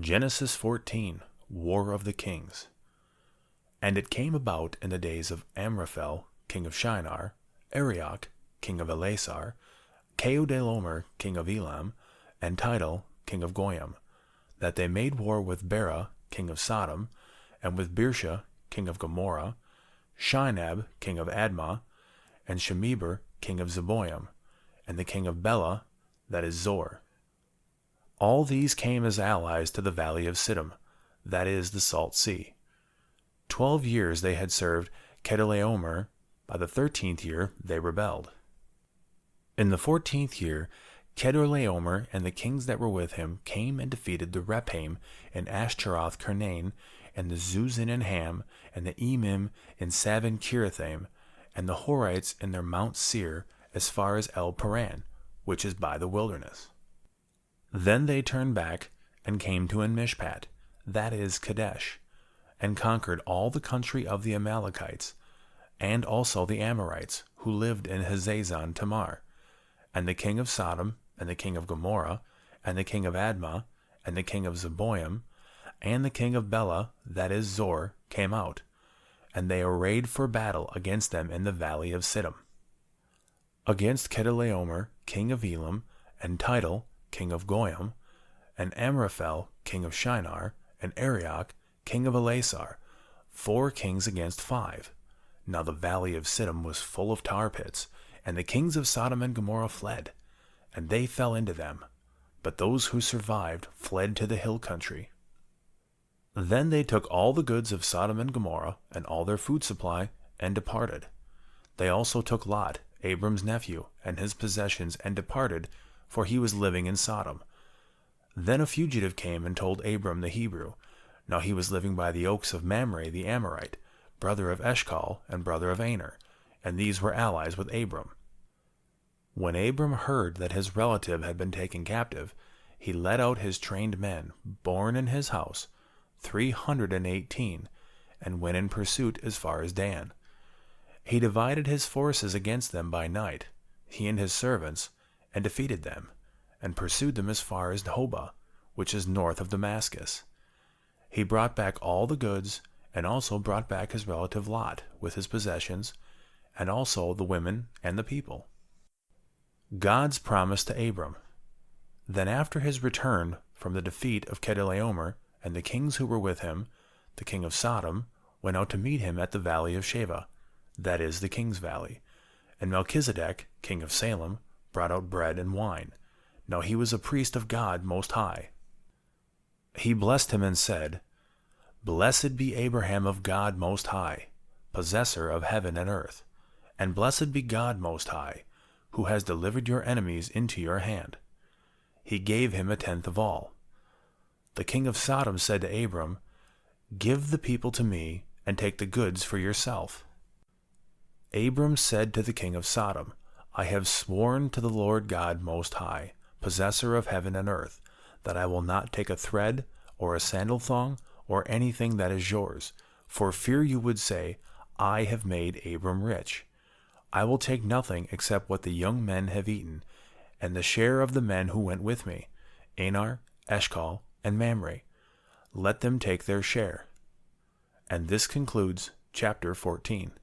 Genesis 14, War of the Kings. And it came about in the days of Amraphel, king of Shinar, Arioch, king of Elasar, Chedorlaomer, king of Elam, and Tidal, king of Goyim, that they made war with Bera, king of Sodom, and with Birsha, king of Gomorrah, Shinab, king of Admah, and Shemeber, king of Zeboim, and the king of Bela, that is Zor. All these came as allies to the valley of Siddim, that is the Salt Sea. 12 years they had served Chedorlaomer. By the 13th year they rebelled. In the 14th year, Chedorlaomer and the kings that were with him came and defeated the Rephaim and Ashtaroth Karnaim, and the Zuzim in Ham, and the Emim in Savin Kirithaim, and the Horites in their Mount Seir, as far as El Paran, which is by the wilderness. Then they turned back and came to En-Mishpat, that is Kadesh, and conquered all the country of the Amalekites, and also the Amorites, who lived in Hazazon Tamar, and the king of Sodom, and the king of Gomorrah, and the king of Admah, and the king of Zeboim, and the king of Bela, that is Zor, came out, and they arrayed for battle against them in the valley of Siddim. Against Chedorlaomer, king of Elam, and Tidal, king of Goyim, and Amraphel, king of Shinar, and Arioch, king of Elasar, 4 kings against 5. Now the valley of Siddim was full of tar pits, and the kings of Sodom and Gomorrah fled, and they fell into them. But those who survived fled to the hill country. Then they took all the goods of Sodom and Gomorrah, and all their food supply, and departed. They also took Lot, Abram's nephew, and his possessions, and departed, for he was living in Sodom. Then a fugitive came and told Abram the Hebrew. Now he was living by the oaks of Mamre the Amorite, brother of Eshcol, and brother of Aner, and these were allies with Abram. When Abram heard that his relative had been taken captive, he led out his trained men, born in his house, 318, and went in pursuit as far as Dan. He divided his forces against them by night, he and his servants, and defeated them, and pursued them as far as Hobah, which is north of Damascus. He brought back all the goods, and also brought back his relative Lot with his possessions, and also the women and the people. God's promise to Abram. Then after his return from the defeat of Chedorlaomer and the kings who were with him, the king of Sodom went out to meet him at the valley of Sheva, that is the king's valley. And Melchizedek, king of Salem, brought out bread and wine. Now he was a priest of God Most High. He blessed him and said, Blessed be Abraham of God Most High, possessor of heaven and earth, and blessed be God Most High, who has delivered your enemies into your hand. He gave him 1/10 of all. The king of Sodom said to Abram, Give the people to me, and take the goods for yourself. Abram said to the king of Sodom, I have sworn to the Lord God Most High, possessor of heaven and earth, that I will not take a thread, or a sandal thong, or anything that is yours, for fear you would say, I have made Abram rich. I will take nothing except what the young men have eaten, and the share of the men who went with me, Anar, Eshcol, and Mamre. Let them take their share. And this concludes chapter 14.